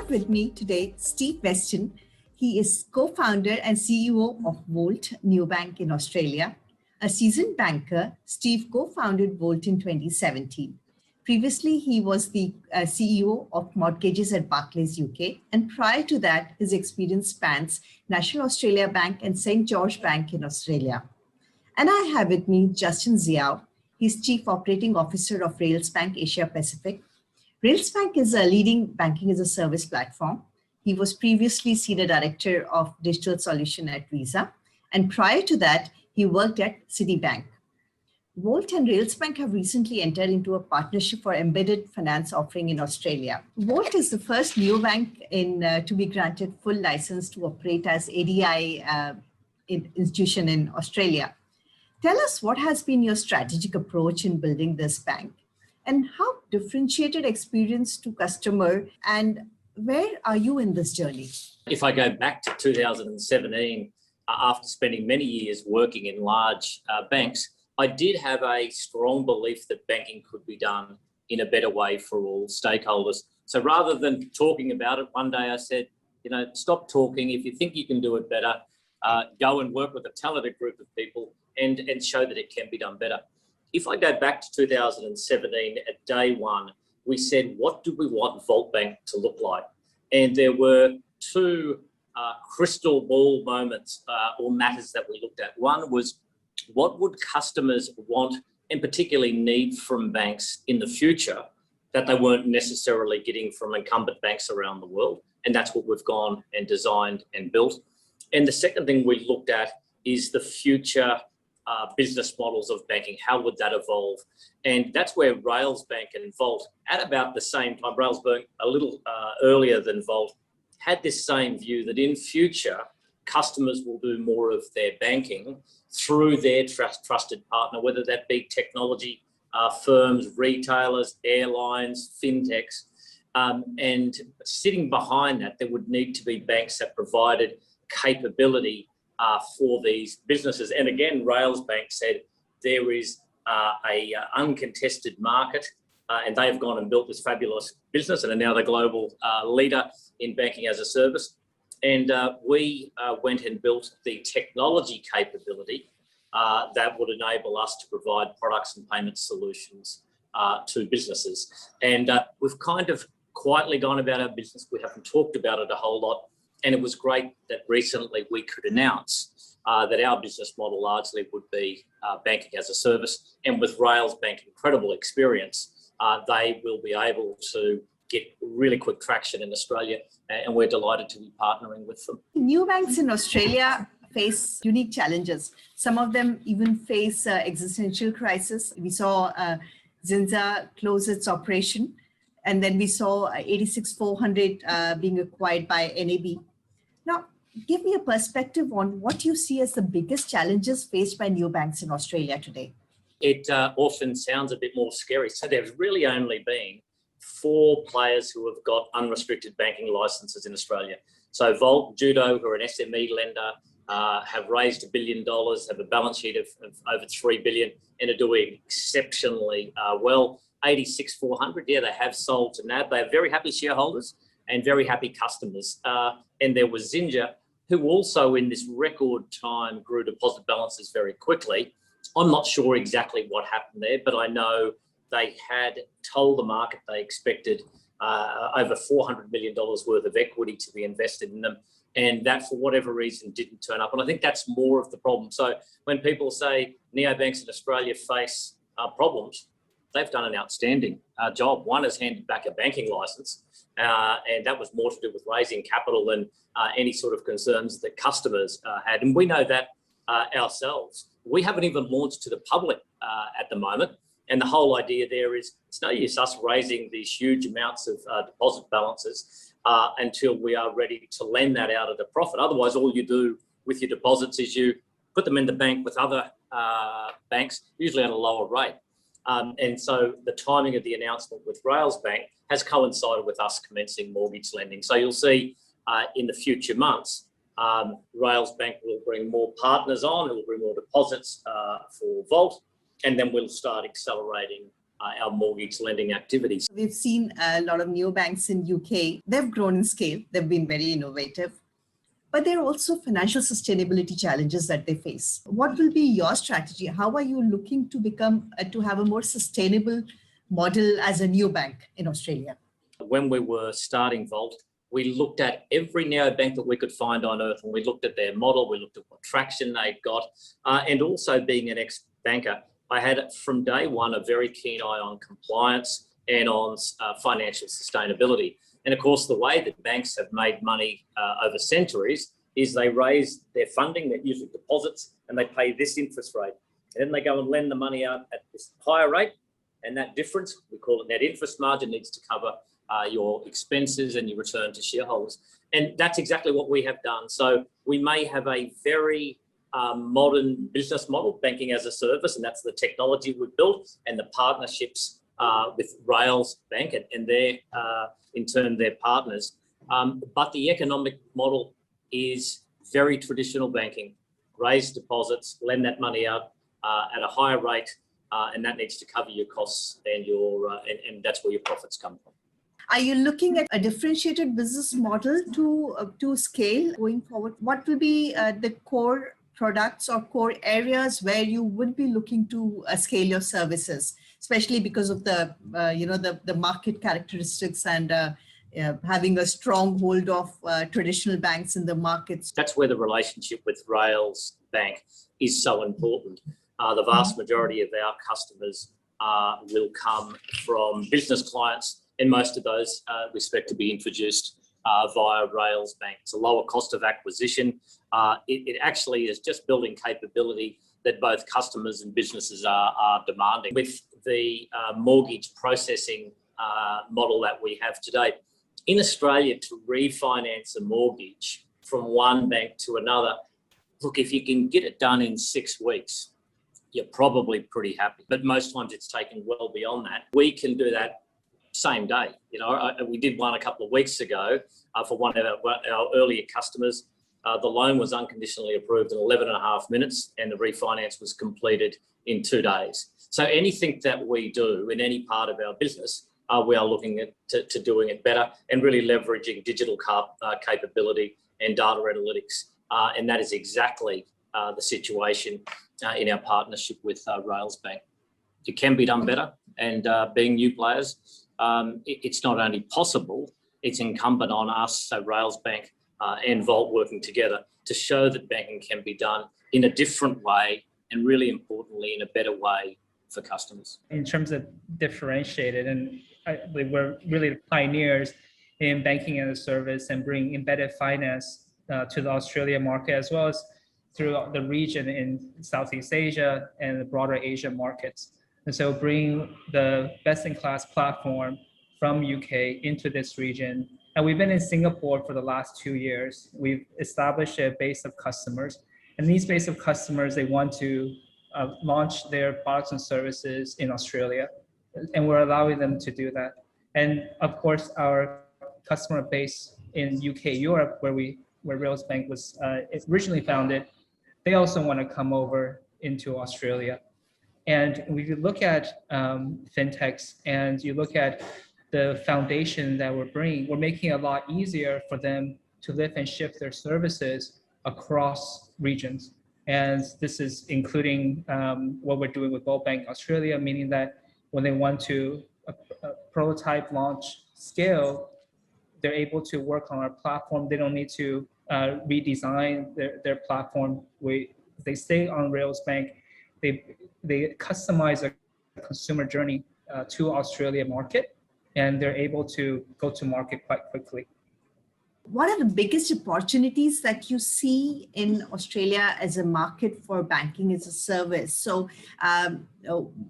have with me today Steve Weston. He is co-founder and CEO of Volt Neobank in Australia. A seasoned banker, Steve co-founded Volt in 2017. Previously, he was the CEO of mortgages at Barclays UK. And prior to that, his experience spans National Australia Bank and St. George Bank in Australia. And I have with me Justin Xiao. He's Chief Operating Officer of Railsbank Asia Pacific. Railsbank is a leading banking as a service platform. He was previously Senior Director of Digital Solution at Visa. And prior to that, he worked at Citibank. Volt and Railsbank have recently entered into a partnership for embedded finance offering in Australia. Volt is the first neobank to be granted full license to operate as ADI institution in Australia. Tell us what has been your strategic approach in building this bank, and how differentiated experience to customer, and where are you in this journey? If I go back to 2017, after spending many years working in large banks, I did have a strong belief that banking could be done in a better way for all stakeholders. So rather than talking about it, one day I said, stop talking. If you think you can do it better, go and work with a talented group of people and show that it can be done better. If I go back to 2017, at day one, we said, what do we want Volt Bank to look like? And there were two crystal ball moments or matters that we looked at. One was, what would customers want and particularly need from banks in the future that they weren't necessarily getting from incumbent banks around the world? And that's what we've gone and designed and built. And the second thing we looked at is the future business models of banking. How would that evolve? And that's where Railsbank and Volt, at about the same time, Railsbank a little earlier than Volt, had this same view that in future, customers will do more of their banking through their trusted partner, whether that be technology firms, retailers, airlines, fintechs. And sitting behind that, there would need to be banks that provided capability for these businesses. And again, Railsbank said there is a uncontested market, and they've gone and built this fabulous business and are now the global leader in banking as a service. And we went and built the technology capability that would enable us to provide products and payment solutions to businesses. And we've kind of quietly gone about our business. We haven't talked about it a whole lot. And it was great that recently we could announce that our business model largely would be banking as a service. And with Railsbank incredible experience, they will be able to get really quick traction in Australia, and we're delighted to be partnering with them. New banks in Australia face unique challenges. Some of them even face existential crisis. We saw Zinza close its operation, and then we saw 86-400 being acquired by NAB. Now, give me a perspective on what you see as the biggest challenges faced by new banks in Australia today. It often sounds a bit more scary. So there's really only been 4 players who have got unrestricted banking licenses in Australia. So Volt, Judo, who are an SME lender, have raised $1 billion, have a balance sheet of over $3 billion, and are doing exceptionally well. 86-400, yeah, they have sold to NAB. They are very happy shareholders and very happy customers. And there was Zinja, who also in this record time grew deposit balances very quickly. I'm not sure exactly what happened there, but I know they had told the market they expected over $400 million worth of equity to be invested in them. And that, for whatever reason, didn't turn up. And I think that's more of the problem. So when people say neobanks in Australia face problems, they've done an outstanding job. One has handed back a banking license, and that was more to do with raising capital than any sort of concerns that customers had. And we know that ourselves. We haven't even launched to the public at the moment. And the whole idea there is it's no use us raising these huge amounts of deposit balances until we are ready to lend that out at a profit. Otherwise, all you do with your deposits is you put them in the bank with other banks, usually at a lower rate. And so the timing of the announcement with Railsbank has coincided with us commencing mortgage lending. So you'll see in the future months, Railsbank will bring more partners on, who will bring more deposits for Volt, and then we'll start accelerating our mortgage lending activities. We've seen a lot of neobanks in UK. They've grown in scale. They've been very innovative. But there are also financial sustainability challenges that they face. What will be your strategy? How are you looking to to have a more sustainable model as a neobank in Australia? When we were starting Volt, we looked at every neobank that we could find on earth, and we looked at their model, we looked at what traction they'd got, and also being an ex-banker, I had from day one a very keen eye on compliance and on financial sustainability. And of course, the way that banks have made money over centuries is they raise their funding, they're usually deposits, and they pay this interest rate. And then they go and lend the money out at this higher rate. And that difference, we call it net interest margin, needs to cover your expenses and your return to shareholders. And that's exactly what we have done. So we may have a very modern business model, banking as a service, and that's the technology we've built and the partnerships with Rails Bank and their, in turn, their partners. But the economic model is very traditional banking. Raise deposits, lend that money out at a higher rate, and that needs to cover your costs and and that's where your profits come from. Are you looking at a differentiated business model to scale going forward? What will be the core products or core areas where you would be looking to scale your services, especially because of the the market characteristics and having a stronghold of traditional banks in the markets? That's where the relationship with Rails Bank is so important. The vast majority of our customers will come from business clients, and most of those we expect to be introduced via Rails Bank. It's a lower cost of acquisition. It actually is just building capability that both customers and businesses are demanding. With the mortgage processing model that we have today, in Australia, to refinance a mortgage from one bank to another, look, if you can get it done in 6 weeks, you're probably pretty happy. But most times it's taken well beyond that. We can do that same day. We did one a couple of weeks ago for one of our earlier customers. The loan was unconditionally approved in 11 and a half minutes, and the refinance was completed in 2 days. So anything that we do in any part of our business, we are looking at to doing it better and really leveraging digital capability and data analytics. And that is exactly the situation in our partnership with Rails Bank. It can be done better, and being new players, it's not only possible, it's incumbent on us, so Rails Bank and Volt working together to show that banking can be done in a different way and, really importantly, in a better way for customers. In terms of differentiated, and I believe we're really the pioneers in banking as a service and bringing embedded finance to the Australia market, as well as throughout the region in Southeast Asia and the broader Asian markets. And so bringing the best-in-class platform from UK into this region. And we've been in Singapore for the last 2 years. We've established a base of customers. And these base of customers, they want to launch their products and services in Australia. And we're allowing them to do that. And of course, our customer base in UK, Europe, where Rails Bank was originally founded, they also want to come over into Australia. And when you look at fintechs and you look at the foundation that we're bringing, we're making it a lot easier for them to lift and shift their services across regions. And this is including what we're doing with Volt Bank Australia, meaning that when they want to prototype, launch, scale, they're able to work on our platform. They don't need to redesign their platform. They stay on Rails Bank. They customize a consumer journey to Australia market, and they're able to go to market quite quickly. What are the biggest opportunities that you see in Australia as a market for banking as a service? So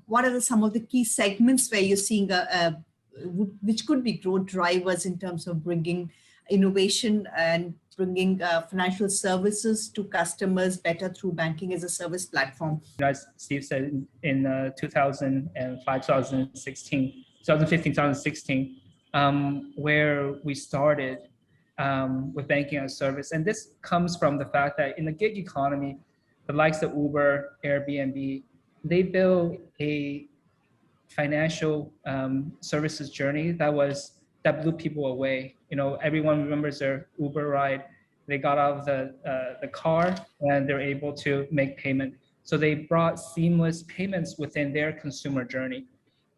what are some of the key segments where you're seeing which could be growth drivers in terms of bringing innovation and bringing financial services to customers better through banking as a service platform? As Steve said, in 2005, 2016, 2015, 2016, where we started with banking as a service. And this comes from the fact that in the gig economy, the likes of Uber, Airbnb, they build a financial services journey that blew people away. Everyone remembers their Uber ride. They got out of the car and they're able to make payment. So they brought seamless payments within their consumer journey.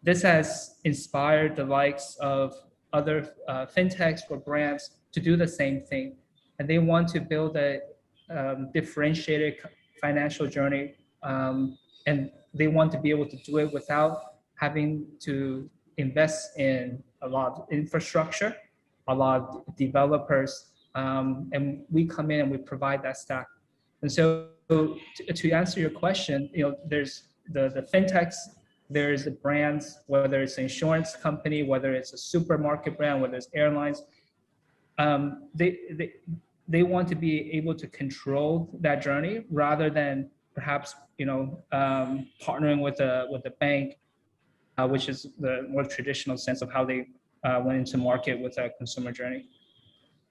This has inspired the likes of other fintechs or brands to do the same thing. And they want to build a differentiated financial journey. And they want to be able to do it without having to invest in a lot of infrastructure, a lot of developers, and we come in and we provide that stack. And so to answer your question, there's the fintechs, there's the brands, whether it's an insurance company, whether it's a supermarket brand, whether it's airlines, they want to be able to control that journey rather than perhaps partnering with a bank, which is the more traditional sense of how they went into market with a consumer journey.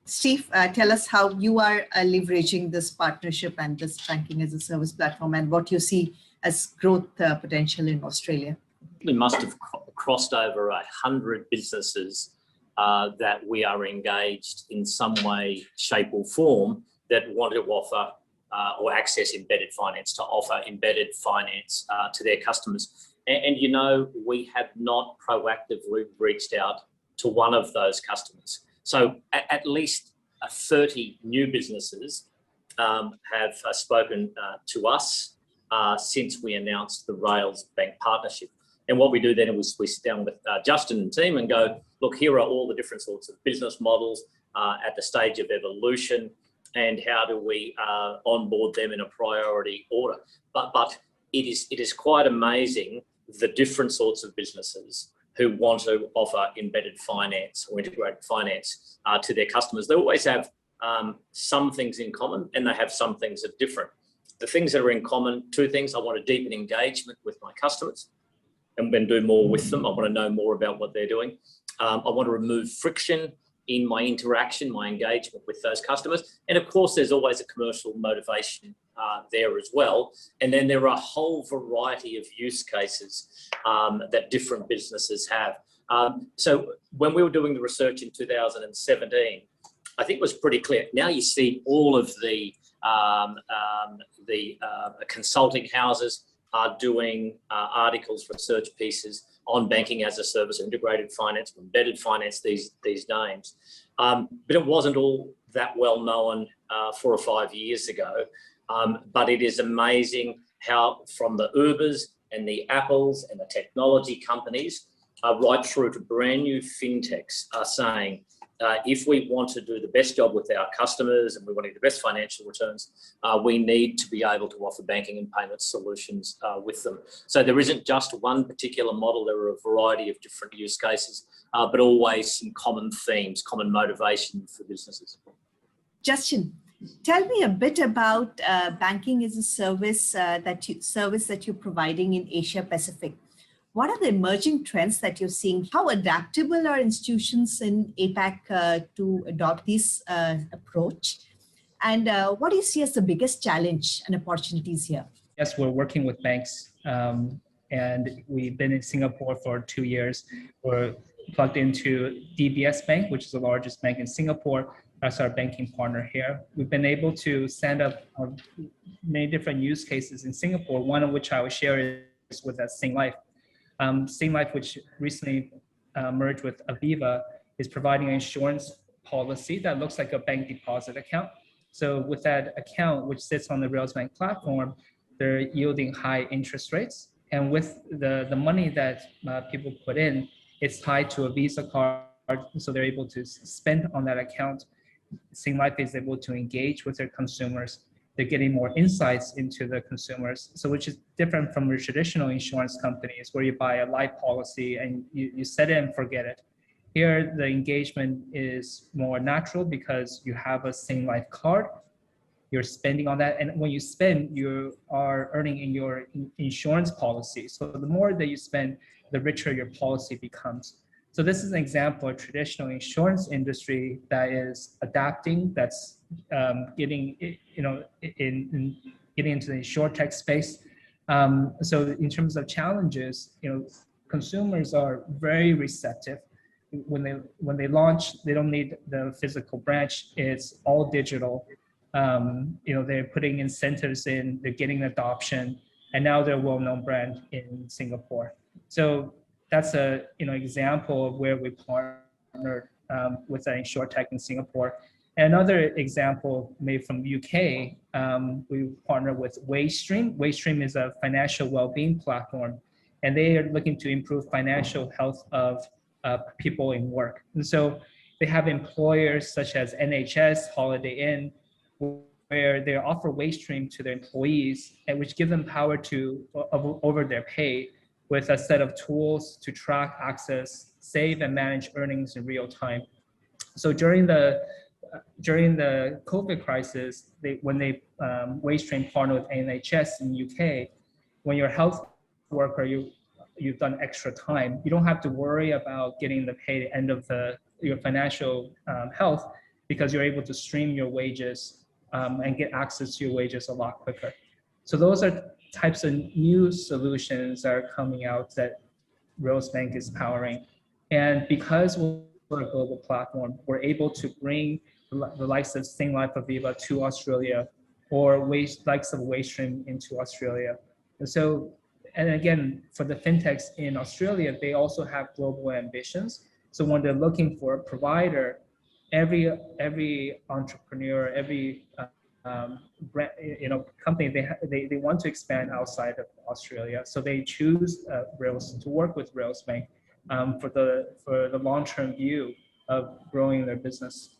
Steve, tell us how you are leveraging this partnership and this banking as a service platform and what you see as growth potential in Australia. We must have crossed over 100 businesses that we are engaged in some way, shape or form that want to offer or access embedded finance, to offer embedded finance to their customers. And we have not proactively reached out to one of those customers. So at least 30 new businesses have spoken to us since we announced the Rails Bank partnership. And what we do then is we sit down with Justin and team and go, look, here are all the different sorts of business models at the stage of evolution, and how do we onboard them in a priority order. But it is quite amazing the different sorts of businesses who want to offer embedded finance or integrated finance to their customers. They always have some things in common, and they have some things that are different. The things that are in common, two things: I want to deepen engagement with my customers and then do more with them. I want to know more about what they're doing. I want to remove friction in my interaction, my engagement with those customers. And of course, there's always a commercial motivation there as well. And then there are a whole variety of use cases that different businesses have. So when we were doing the research in 2017, I think it was pretty clear. Now you see all of the consulting houses are doing articles, research pieces on banking as a service, integrated finance, embedded finance, these names. But it wasn't all that well known 4 or 5 years ago. But it is amazing how from the Ubers and the Apples and the technology companies right through to brand new fintechs are saying, if we want to do the best job with our customers and we want to get the best financial returns, we need to be able to offer banking and payment solutions with them. So there isn't just one particular model. There are a variety of different use cases, but always some common themes, common motivation for businesses. Justin, tell me a bit about banking as a service that you're providing in Asia Pacific. What are the emerging trends that you're seeing? How adaptable are institutions in APAC to adopt this approach? And what do you see as the biggest challenge and opportunities here? Yes, we're working with banks, and we've been in Singapore for 2 years. We're plugged into DBS Bank, which is the largest bank in Singapore. That's our banking partner here. We've been able to stand up many different use cases in Singapore, one of which I will share is with Singlife. Singlife, which recently merged with Aviva, is providing an insurance policy that looks like a bank deposit account. So with that account, which sits on the Rails Bank platform, they're yielding high interest rates. And with the money that people put in, it's tied to a Visa card, so they're able to spend on that account. Singlife is able to engage with their consumers. They're getting more insights into the consumers, so which is different from your traditional insurance companies where you buy a life policy and you set it and forget it. Here, the engagement is more natural because you have a Singlife card, you're spending on that, and when you spend, you are earning in your insurance policy. So the more that you spend, the richer your policy becomes. So this is an example of traditional insurance industry that is adapting, that's getting into the insurtech space. So in terms of challenges, consumers are very receptive. When they launch, they don't need the physical branch. It's all digital. They're putting incentives in, they're getting adoption, and now they're a well-known brand in Singapore. So that's a example of where we partnered with an InsurTech in Singapore. And another example made from UK, we partnered with WageStream. WageStream is a financial well-being platform, and they are looking to improve financial health of people in work. And so they have employers such as NHS, Holiday Inn, where they offer WageStream to their employees, and which give them power over their pay with a set of tools to track, access, save, and manage earnings in real time. So during the COVID crisis, WageStream partnered with NHS in UK. When you're a health worker, you've done extra time, you don't have to worry about getting the pay at the end of your financial health, because you're able to stream your wages and get access to your wages a lot quicker. So those are types of new solutions that are coming out that Rails Bank is powering. And because we're a global platform, we're able to bring the likes of Singlife Aviva to Australia, or likes of WageStream into Australia. And again, for the fintechs in Australia, they also have global ambitions. So when they're looking for a provider, every entrepreneur, every company, they want to expand outside of Australia. So they choose Rails to work with Rails Bank for the long-term view of growing their business.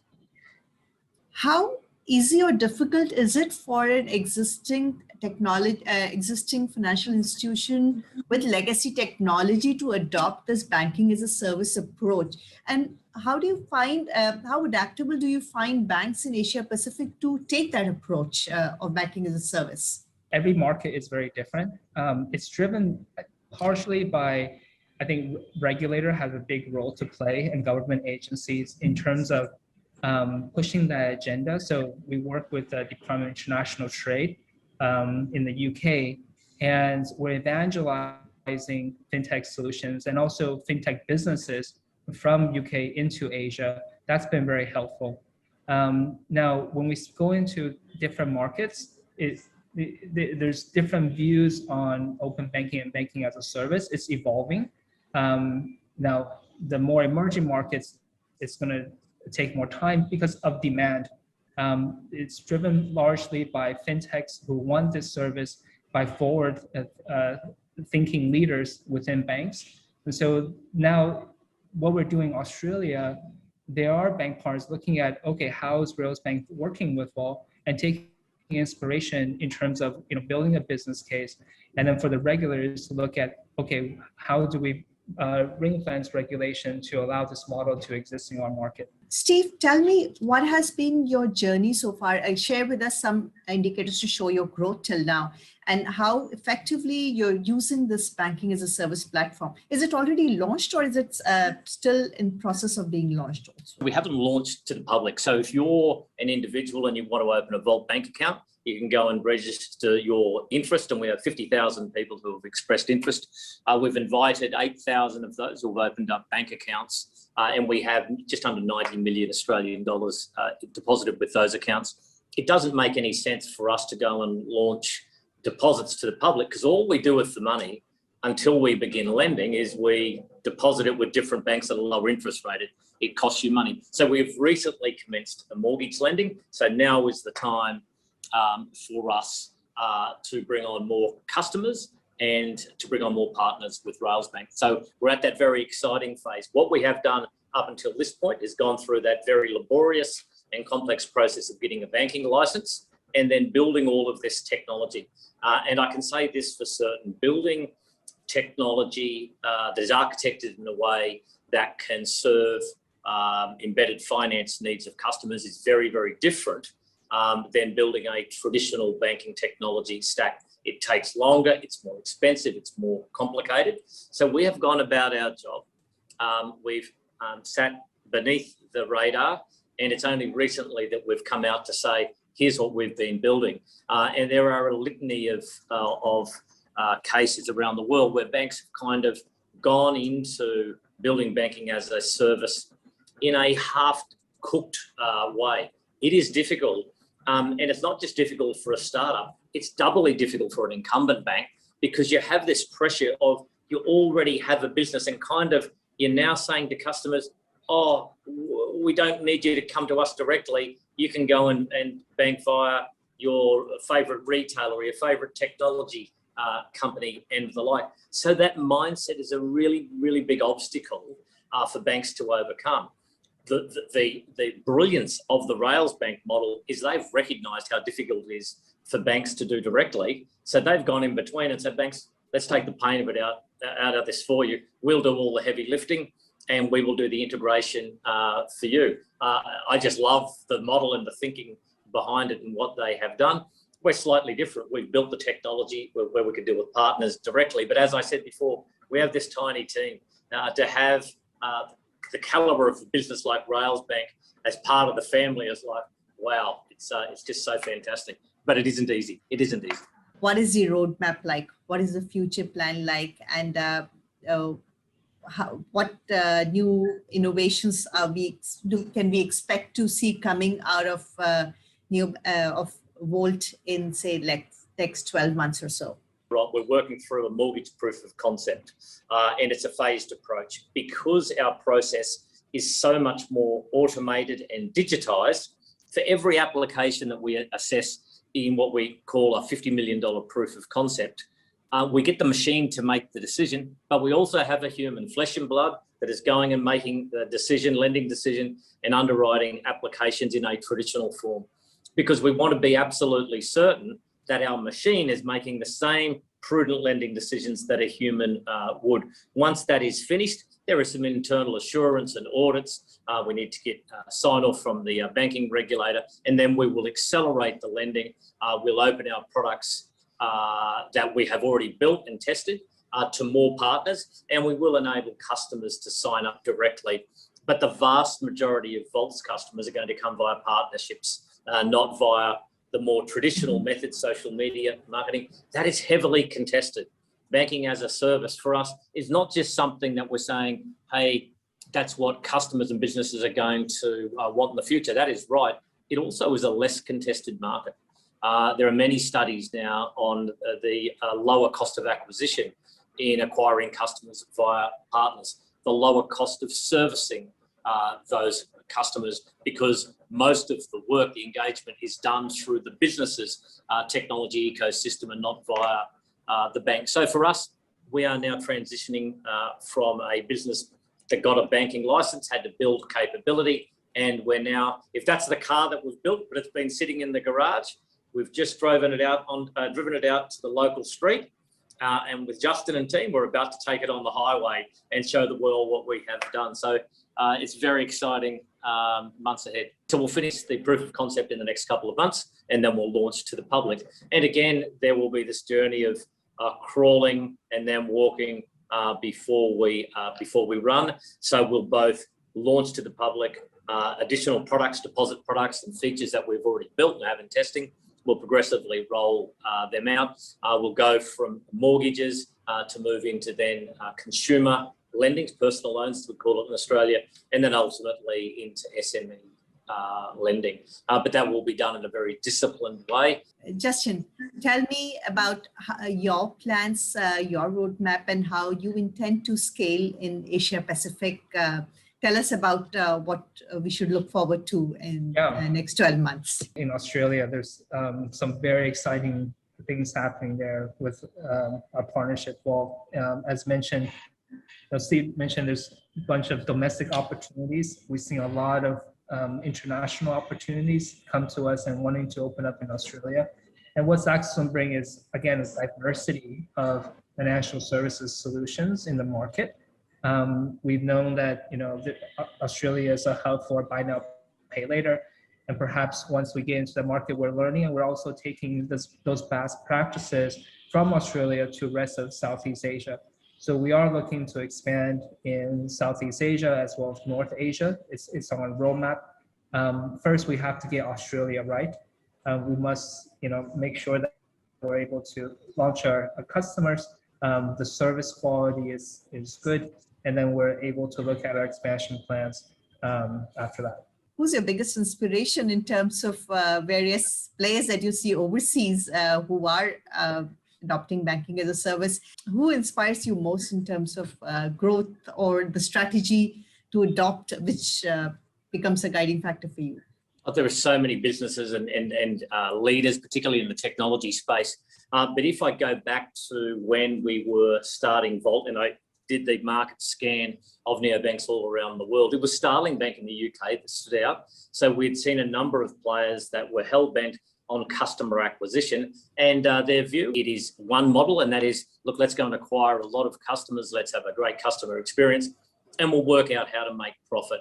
How easy or difficult is it for an existing financial institution with legacy technology to adopt this banking as a service approach? And how adaptable do you find banks in Asia Pacific to take that approach of banking as a service? Every market is very different. It's driven partially by, I think, regulator has a big role to play, and government agencies in terms of pushing that agenda. So we work with the Department of International Trade in the UK, and we're evangelizing fintech solutions and also fintech businesses from UK into Asia. That's been very helpful. Now, when we go into different markets, there's different views on open banking and banking as a service. It's evolving. Now, the more emerging markets, it's going to take more time because of demand. It's driven largely by fintechs who want this service, by forward thinking leaders within banks. And so now what we're doing in Australia, there are bank partners looking at, okay, how is Rails Bank working with Vault, and taking inspiration in terms of building a business case. And then for the regulators to look at, okay, how do we ring fence regulation to allow this model to exist in our market? Steve, tell me, what has been your journey so far? Share with us some indicators to show your growth till now, and how effectively you're using this banking as a service platform. Is it already launched, or is it still in process of being launched also? We haven't launched to the public. So if you're an individual and you want to open a Vault bank account, you can go and register your interest, and we have 50,000 people who have expressed interest. We've invited 8,000 of those who have opened up bank accounts, and we have just under 90 million Australian dollars deposited with those accounts. It doesn't make any sense for us to go and launch deposits to the public, because all we do with the money until we begin lending is we deposit it with different banks at a lower interest rate. It costs you money. So we've recently commenced a mortgage lending. So now is the time for us to bring on more customers and to bring on more partners with Rails Bank. So we're at that very exciting phase. What we have done up until this point is gone through that very laborious and complex process of getting a banking license and then building all of this technology. And I can say this for certain, building technology that is architected in a way that can serve embedded finance needs of customers is very, very different than building a traditional banking technology stack. It takes longer, it's more expensive, it's more complicated. So we have gone about our job. We've sat beneath the radar, and it's only recently that we've come out to say, here's what we've been building. And there are a litany of cases around the world where banks have kind of gone into building banking as a service in a half-cooked way. It is difficult, and it's not just difficult for a startup, it's doubly difficult for an incumbent bank, because you have this pressure of you already have a business, and kind of you're now saying to customers, oh, we don't need you to come to us directly. You can go and bank via your favorite retailer or your favorite technology company and the like. So that mindset is a really, really big obstacle for banks to overcome. The brilliance of the Rails Bank model is they've recognised how difficult it is for banks to do directly. So they've gone in between and said, banks, let's take the pain of it out of this for you. We'll do all the heavy lifting and we will do the integration for you. I just love the model and the thinking behind it and what they have done. We're slightly different. We've built the technology where we can deal with partners directly. But as I said before, we have this tiny team. To have the caliber of a business like Rails Bank as part of the family is like, wow, it's just so fantastic. But it isn't easy. It isn't easy. What is the roadmap like? What is the future plan like? And what new innovations can we expect to see coming out of of Volt in, say, like next 12 months or so? Right, we're working through a mortgage proof of concept, and it's a phased approach. Because our process is so much more automated and digitised, for every application that we assess in what we call a $50 million proof of concept, we get the machine to make the decision, but we also have a human, flesh and blood, that is going and making the decision, lending decision and underwriting applications in a traditional form. Because we want to be absolutely certain that our machine is making the same prudent lending decisions that a human would. Once that is finished, there is some internal assurance and audits. We need to get sign off from the banking regulator, and then we will accelerate the lending. We'll open our products that we have already built and tested to more partners, and we will enable customers to sign up directly. But the vast majority of Volt's customers are going to come via partnerships, not via the more traditional methods, social media marketing. That is heavily contested. Banking as a service for us is not just something that we're saying, hey, that's what customers and businesses are going to want in the future. That is right. It also is a less contested market. There are many studies now on the lower cost of acquisition in acquiring customers via partners, the lower cost of servicing those customers, because most of the work, the engagement, is done through the business's technology ecosystem and not via the bank. So for us, we are now transitioning from a business that got a banking license, had to build capability, and we're now, if that's the car that we've built, but it's been sitting in the garage, we've just driven it out to the local street, and with Justin and team, we're about to take it on the highway and show the world what we have done. So it's very exciting months ahead. So we'll finish the proof of concept in the next couple of months, and then we'll launch to the public. And again, there will be this journey of crawling and then walking before we run. So we'll both launch to the public additional products, deposit products and features that we've already built and have in testing. We'll progressively roll them out. We'll go from mortgages to move into then consumer lending, personal loans, we call it in Australia, and then ultimately into SME lending. But that will be done in a very disciplined way. Justin, tell me about your plans, your roadmap, and how you intend to scale in Asia Pacific. Tell us about what we should look forward to in the next 12 months. In Australia, there's some very exciting things happening there with our partnership. Well, as mentioned, Steve mentioned, there's a bunch of domestic opportunities. We've seen a lot of international opportunities come to us and wanting to open up in Australia. And what Zaxxon bring is, again, a diversity of financial services solutions in the market. We've known that, Australia is a hub for buy now, pay later. And perhaps once we get into the market, we're learning, and we're also taking those best practices from Australia to the rest of Southeast Asia. So we are looking to expand in Southeast Asia as well as North Asia. It's on a roadmap. First, we have to get Australia right. We must, make sure that we're able to launch our customers The service quality is good, and then we're able to look at our expansion plans after that. Who's your biggest inspiration in terms of various players that you see overseas who are adopting banking as a service? Who inspires you most in terms of growth or the strategy to adopt, which becomes a guiding factor for you? There are so many businesses and leaders, particularly in the technology space. But if I go back to when we were starting Volt, and I did the market scan of neobanks all around the world, it was Starling Bank in the UK that stood out. So we'd seen a number of players that were hell-bent on customer acquisition, and their view, it is one model, and that is, look, let's go and acquire a lot of customers, let's have a great customer experience, and we'll work out how to make profit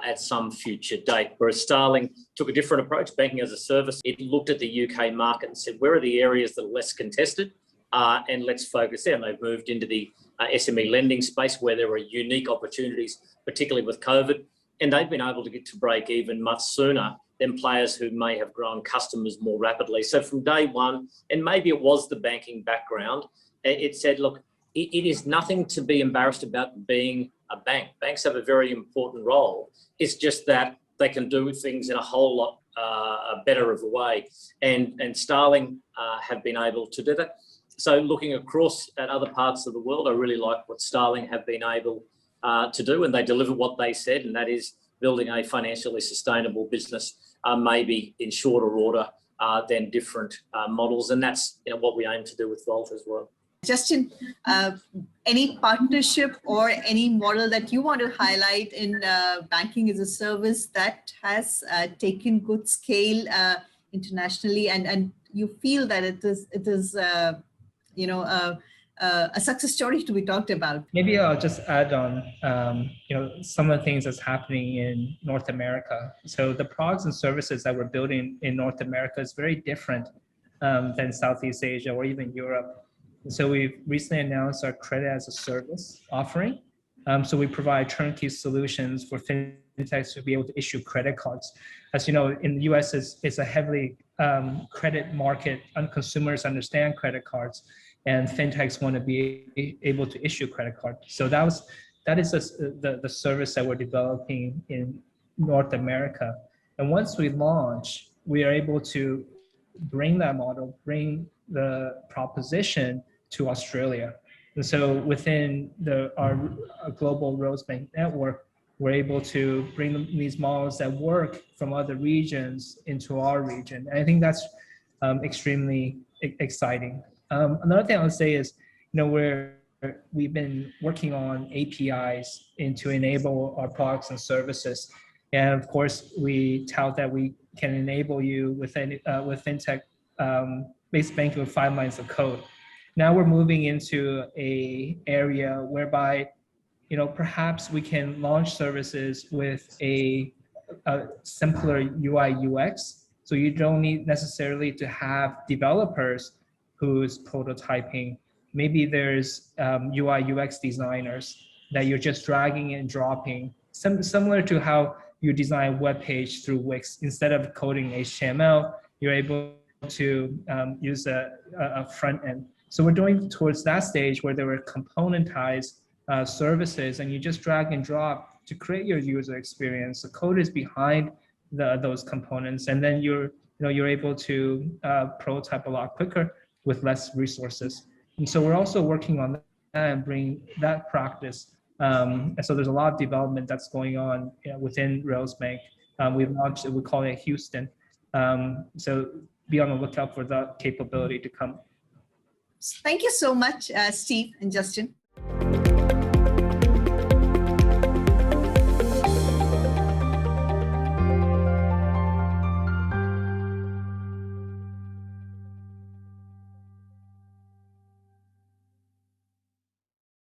at some future date. Whereas Starling took a different approach, banking as a service. It looked at the UK market and said, where are the areas that are less contested? And let's focus there. And they've moved into the SME lending space where there are unique opportunities, particularly with COVID. And they've been able to get to break even much sooner than players who may have grown customers more rapidly. So from day one, and maybe it was the banking background, it said, look, it is nothing to be embarrassed about being a bank. Banks have a very important role. It's just that they can do things in a whole lot better of a way. And Starling have been able to do that. So looking across at other parts of the world, I really like what Starling have been able to do, and they deliver what they said, and that is building a financially sustainable business, maybe in shorter order than different models. And that's what we aim to do with Volt as well. Justin, any partnership or any model that you want to highlight in banking as a service that has taken good scale internationally, and you feel that it is a success story to be talked about? Maybe I'll just add on, some of the things that's happening in North America. So the products and services that we're building in North America is very different than Southeast Asia or even Europe. So we've recently announced our credit as a service offering. So we provide turnkey solutions for fintechs to be able to issue credit cards. As you know, in the US, it's a heavily credit market, and consumers understand credit cards, and fintechs want to be able to issue credit cards. So that is the service that we're developing in North America. And once we launch, we are able to bring that model, bring the proposition to Australia. And so within our global Rosebank network, we're able to bring these models that work from other regions into our region. And I think that's extremely exciting. Another thing I would say is, we've been working on APIs to enable our products and services. And of course, we tout that we can enable you with fintech-based banking with 5 lines of code. Now we're moving into a area whereby, perhaps we can launch services with a simpler UI UX. So you don't need necessarily to have developers who's prototyping. Maybe there's UI UX designers that you're just dragging and dropping, similar to how you design a web page through Wix. Instead of coding HTML, you're able to use a front end. So we're going towards that stage where there were componentized services, and you just drag and drop to create your user experience. The code is behind those components, and then you're able to prototype a lot quicker with less resources. And so we're also working on that and bring that practice. And so there's a lot of development that's going on within Rosebank. We've launched it, we call it Houston. So be on the lookout for that capability to come. Thank you so much, Steve and Justin.